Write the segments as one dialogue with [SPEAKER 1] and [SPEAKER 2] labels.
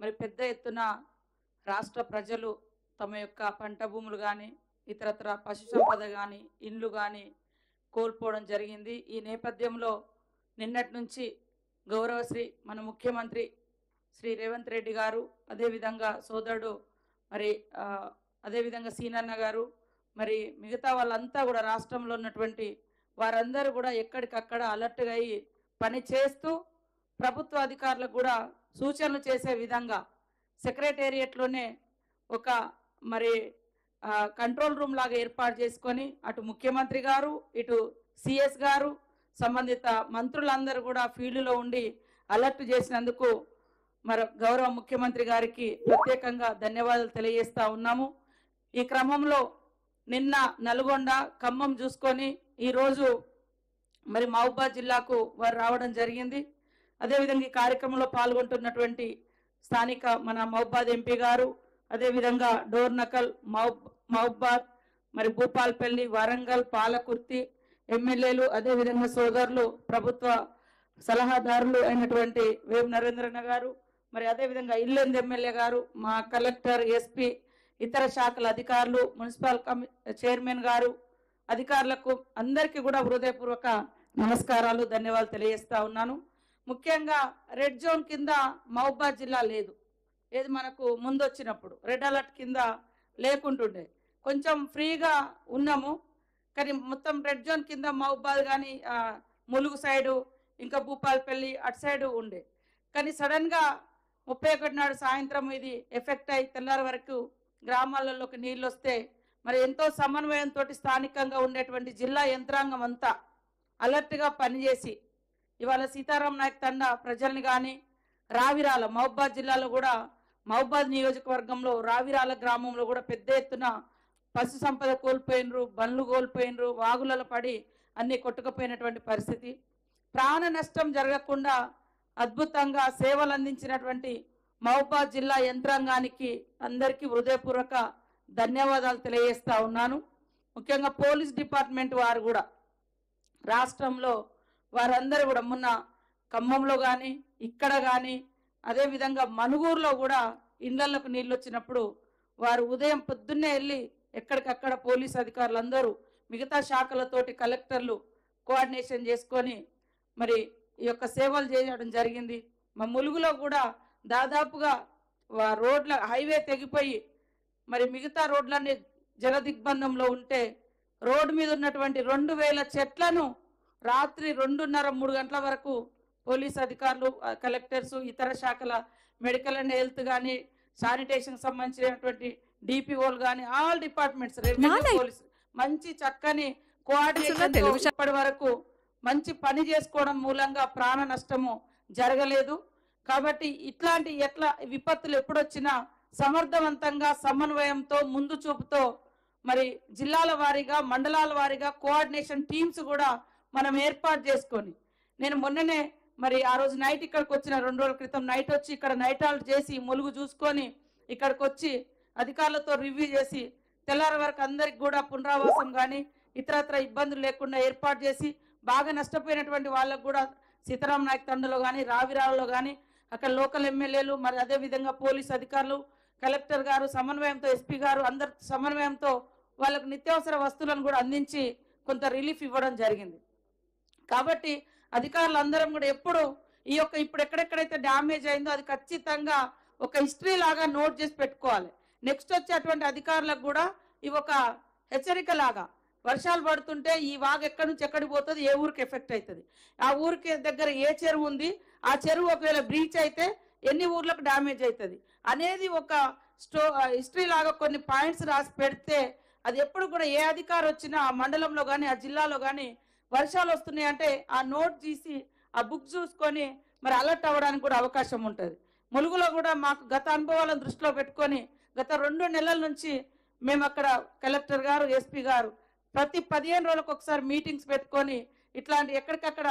[SPEAKER 1] మరి పెద్ద ఎత్తున రాష్ట్ర ప్రజలు తమ యొక్క పంట భూములు కానీ ఇతరత్ర పశు సంపద కానీ ఇండ్లు కానీ కోల్పోవడం జరిగింది. ఈ నేపథ్యంలో నిన్నటి నుంచి గౌరవశ్రీ మన ముఖ్యమంత్రి శ్రీ రేవంత్ రెడ్డి గారు, అదేవిధంగా సోదరుడు మరి అదేవిధంగా సీనన్న గారు, మరి మిగతా వాళ్ళంతా కూడా రాష్ట్రంలో ఉన్నటువంటి వారందరూ కూడా ఎక్కడికక్కడ అలర్ట్గా అయ్యి పని చేస్తూ ప్రభుత్వ అధికారులకు కూడా సూచనలు చేసే విధంగా సెక్రటేరియట్లోనే ఒక మరి కంట్రోల్ రూమ్ లాగా ఏర్పాటు చేసుకొని అటు ముఖ్యమంత్రి గారు, ఇటు సిఎస్ గారు, సంబంధిత మంత్రులందరూ కూడా ఫీల్డ్లో ఉండి అలర్ట్ చేసినందుకు మరి గౌరవ ముఖ్యమంత్రి గారికి ప్రత్యేకంగా ధన్యవాదాలు తెలియజేస్తా ఉన్నాము. ఈ క్రమంలో నిన్న నల్గొండ, ఖమ్మం చూసుకొని ఈరోజు మరి మహబూబాబాద్ జిల్లాకు వారు రావడం జరిగింది. అదేవిధంగా ఈ కార్యక్రమంలో పాల్గొంటున్నటువంటి స్థానిక మన మహబూబాబాద్ ఎంపీ గారు, అదేవిధంగా డోర్నకల్, మహబూబాబాద్, మరి భూపాల్పల్లి, వరంగల్, పాలకుర్తి ఎమ్మెల్యేలు, అదేవిధంగా సోదరులు, ప్రభుత్వ సలహాదారులు అయినటువంటి వేం నరేంద్రన్న గారు, మరి అదేవిధంగా ఇల్లెందు ఎమ్మెల్యే గారు, మా కలెక్టర్, ఎస్పీ, ఇతర శాఖల అధికారులు, మున్సిపల్ చైర్మన్ గారు, అధికారులకు అందరికీ కూడా హృదయపూర్వక నమస్కారాలు, ధన్యవాదాలు తెలియజేస్తా ఉన్నాను. ముఖ్యంగా రెడ్ జోన్ కింద మహబూబాబాద్ జిల్లా లేదు. ఏది మనకు ముందు వచ్చినప్పుడు రెడ్ అలర్ట్ కింద లేకుంటుండే, కొంచెం ఫ్రీగా ఉన్నాము. కానీ మొత్తం రెడ్ జోన్ కింద మహబూబాబాద్ కానీ ములుగు సైడు, ఇంకా భూపాల్పల్లి అటు సైడు ఉండే. కానీ సడన్గా 31 నాడు సాయంత్రం ఇది ఎఫెక్ట్ అయి తెల్లారి వరకు గ్రామాలలోకి నీళ్ళు వస్తే మరి ఎంతో సమన్వయంతో స్థానికంగా ఉండేటువంటి జిల్లా యంత్రాంగం అంతా అలర్ట్గా పనిచేసి ఇవాళ సీతారాం నాయక్ తండా ప్రజల్ని కానీ రావిరాల మహబూబాబాద్ జిల్లాలో కూడా మహబూబాబాద్ నియోజకవర్గంలో రావిరాల గ్రామంలో కూడా పెద్ద ఎత్తున పశు సంపద కోల్పోయినరు, బండ్లు కోల్పోయినరు, వాగులలో పడి అన్నీ కొట్టుకుపోయినటువంటి పరిస్థితి. ప్రాణ నష్టం జరగకుండా అద్భుతంగా సేవలు అందించినటువంటి మహబూబాబాద్ జిల్లా యంత్రాంగానికి అందరికీ హృదయపూర్వక ధన్యవాదాలు తెలియజేస్తా ఉన్నాను. ముఖ్యంగా పోలీస్ డిపార్ట్మెంట్ వారు కూడా రాష్ట్రంలో వారందరూ కూడా మొన్న ఖమ్మంలో కానీ ఇక్కడ కానీ అదేవిధంగా మనుగూరులో కూడా ఇండ్లకు నీళ్ళు వచ్చినప్పుడు వారు ఉదయం పొద్దున్నే వెళ్ళి ఎక్కడికక్కడ పోలీస్ అధికారులు అందరూ మిగతా శాఖలతోటి కలెక్టర్లు కోఆర్డినేషన్ చేసుకొని మరి ఈ యొక్క సేవలు చేయడం జరిగింది. మా ములుగులో కూడా దాదాపుగా రోడ్ల హైవే తెగిపోయి మరి మిగతా రోడ్లన్నీ జల దిగ్బంధంలో ఉంటే రోడ్డు మీద ఉన్నటువంటి 2000 చెట్లను రాత్రి 2:30-3 గంటల వరకు పోలీస్ అధికారులు, కలెక్టర్స్, ఇతర శాఖల మెడికల్ అండ్ హెల్త్ కానీ శానిటేషన్ సంబంధించినటువంటి డిపిఓలు కానీ ఆల్ డిపార్ట్మెంట్స్, రెవెన్యూ, పోలీస్ మంచి చక్కని కోఆర్డినేషన్ ఇప్పటి వరకు మంచి పని చేసుకోవడం మూలంగా ప్రాణ నష్టము జరగలేదు. కాబట్టి ఇట్లాంటి విపత్తులు ఎప్పుడొచ్చినా సమర్థవంతంగా సమన్వయంతో ముందు చూపుతో మరి జిల్లాల వారీగా మండలాల వారీగా కోఆర్డినేషన్ టీమ్స్ కూడా మనం ఏర్పాటు చేసుకొని, నేను మొన్ననే మరి ఆ రోజు నైట్ ఇక్కడికి వచ్చిన 2 రోజుల క్రితం నైట్ వచ్చి ఇక్కడ నైట్ హాల్ట్ చేసి ములుగు చూసుకొని ఇక్కడికి వచ్చి అధికారులతో రివ్యూ చేసి తెల్లారి వరకు అందరికి కూడా పునరావాసం కానీ ఇతరత్ర ఇబ్బందులు లేకుండా ఏర్పాటు చేసి బాగా నష్టపోయినటువంటి వాళ్ళకు కూడా సీతారాం నాయక్ తండలో కానీ రావిరాలలో కానీ అక్కడ లోకల్ ఎమ్మెల్యేలు, మరి అదేవిధంగా పోలీస్ అధికారులు, కలెక్టర్ గారు సమన్వయంతో, ఎస్పీ గారు అందరి సమన్వయంతో వాళ్ళకు నిత్యావసర వస్తువులను కూడా అందించి కొంత రిలీఫ్ ఇవ్వడం జరిగింది. కాబట్టి అధికారులు అందరం కూడా ఎప్పుడు ఈ యొక్క ఇప్పుడు ఎక్కడెక్కడైతే డ్యామేజ్ అయిందో అది ఖచ్చితంగా ఒక హిస్టరీ లాగా నోట్ చేసి పెట్టుకోవాలి. నెక్స్ట్ వచ్చేటువంటి అధికారులకు కూడా ఇవి ఒక హెచ్చరిక లాగా, వర్షాలు పడుతుంటే ఈ వాగు ఎక్కడి నుంచి ఎక్కడికి పోతుంది, ఏ ఊరికి ఎఫెక్ట్ అవుతుంది, ఆ ఊరికి దగ్గర ఏ చెరువు ఉంది, ఆ చెరువు ఒకవేళ బ్రీచ్ అయితే ఎన్ని ఊర్లకు డ్యామేజ్ అవుతుంది అనేది ఒక హిస్టరీ లాగా కొన్ని పాయింట్స్ రాసి పెడితే అది ఎప్పుడు కూడా ఏ అధికారి వచ్చినా ఆ మండలంలో కానీ ఆ జిల్లాలో కానీ వర్షాలు వస్తున్నాయి అంటే ఆ నోట్ తీసి ఆ బుక్ చూసుకొని మరి అలర్ట్ అవ్వడానికి కూడా అవకాశం ఉంటుంది. ములుగులో కూడా మాకు గత అనుభవాలను దృష్టిలో పెట్టుకొని గత 2 నెలల నుంచి మేము అక్కడ కలెక్టర్ గారు, ఎస్పీ గారు ప్రతి 15 రోజులకు ఒకసారి మీటింగ్స్ పెట్టుకొని ఇట్లాంటి ఎక్కడికక్కడ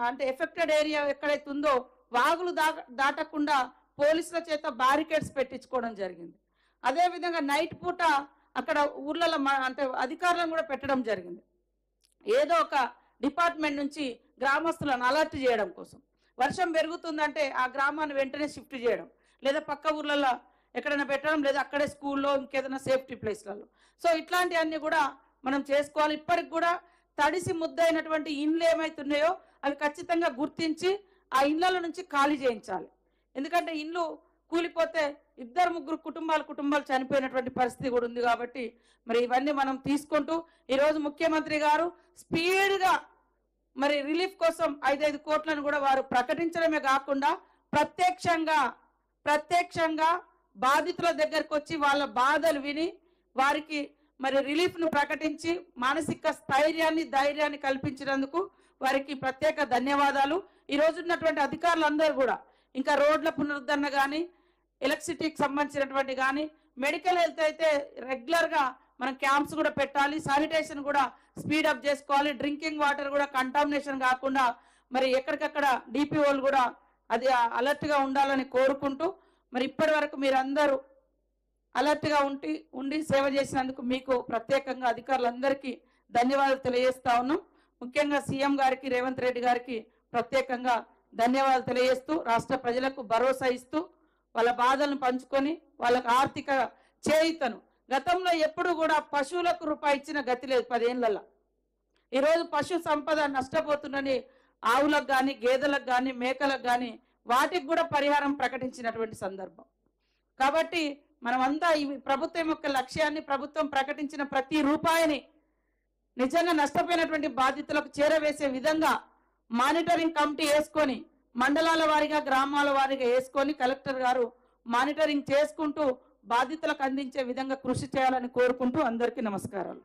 [SPEAKER 1] అంటే ఎఫెక్టెడ్ ఏరియా ఎక్కడైతే ఉందో వాగులు దాటకుండా పోలీసుల చేత బారికేడ్స్ పెట్టించుకోవడం జరిగింది. అదేవిధంగా నైట్ పూట అక్కడ ఊర్లలో అంటే అధికారులను కూడా పెట్టడం జరిగింది. ఏదో ఒక డిపార్ట్మెంట్ నుంచి గ్రామస్తులను అలర్ట్ చేయడం కోసం. వర్షం పెరుగుతుందంటే ఆ గ్రామాన్ని వెంటనే షిఫ్ట్ చేయడం, లేదా పక్క ఊర్లలో ఎక్కడైనా పెట్టడం, లేదా అక్కడే స్కూల్లో ఇంకేదైనా సేఫ్టీ ప్లేస్లలో. సో ఇట్లాంటివన్నీ కూడా మనం చేసుకోవాలి. ఇప్పటికి కూడా తడిసి ముద్దైనటువంటి ఇండ్లు ఏమైతున్నాయో అవి ఖచ్చితంగా గుర్తించి ఆ ఇండ్ల నుంచి ఖాళీ చేయించాలి. ఎందుకంటే ఇండ్లు కూలిపోతే 2-3 కుటుంబాలు చనిపోయినటువంటి పరిస్థితి కూడా ఉంది. కాబట్టి మరి ఇవన్నీ మనం తీసుకుంటూ ఈరోజు ముఖ్యమంత్రి గారు స్పీడ్గా మరి రిలీఫ్ కోసం 5 కోట్లను కూడా వారు ప్రకటించడమే కాకుండా ప్రత్యక్షంగా బాధితుల దగ్గరకు వచ్చి వాళ్ళ బాధలు విని వారికి మరి రిలీఫ్ను ప్రకటించి మానసిక ధైర్యాన్ని కల్పించినందుకు వారికి ప్రత్యేక ధన్యవాదాలు. ఈ రోజు ఉన్నటువంటి అధికారులందరూ కూడా ఇంకా రోడ్ల పునరుద్ధరణ కానీ, ఎలక్ట్రిసిటీకి సంబంధించినటువంటి కానీ, మెడికల్ హెల్త్ అయితే రెగ్యులర్గా మనం క్యాంప్స్ కూడా పెట్టాలి, శానిటేషన్ కూడా స్పీడప్ చేసుకోవాలి, డ్రింకింగ్ వాటర్ కూడా కంటామినేషన్ కాకుండా మరి ఎక్కడికక్కడ డిపిఓలు కూడా అది అలర్ట్గా ఉండాలని కోరుకుంటూ మరి ఇప్పటి వరకు మీరందరూ అలర్ట్గా ఉండి సేవ చేసినందుకు మీకు ప్రత్యేకంగా అధికారులందరికీ ధన్యవాదాలు తెలియజేస్తా ఉన్నాం. ముఖ్యంగా సీఎం గారికి, రేవంత్ రెడ్డి గారికి ప్రత్యేకంగా ధన్యవాదాలు తెలియజేస్తూ రాష్ట్ర ప్రజలకు భరోసా ఇస్తూ వాళ్ళ బాధలను పంచుకొని వాళ్ళకు ఆర్థిక చేయూతను గతంలో ఎప్పుడు కూడా పశువులకు రూపాయి ఇచ్చిన గతి లేదు 10 ఏళ్లలో. ఈరోజు పశు సంపద నష్టపోతుందని ఆవులకు కానీ, గేదెలకు కానీ, మేకలకు కానీ వాటికి కూడా పరిహారం ప్రకటించినటువంటి సందర్భం. కాబట్టి మనమంతా ఈ ప్రభుత్వం యొక్క లక్ష్యాన్ని, ప్రభుత్వం ప్రకటించిన ప్రతి రూపాయిని నిజంగా నష్టపోయినటువంటి బాధితులకు చేరవేసే విధంగా మానిటరింగ్ కమిటీ వేసుకొని మండలాల వారీగా, గ్రామాల వారీగా వేసుకొని కలెక్టర్ గారు మానిటరింగ్ చేసుకుంటూ బాధితులకు అందించే విధంగా కృషి చేయాలని కోరుకుంటూ అందరికీ నమస్కారాలు.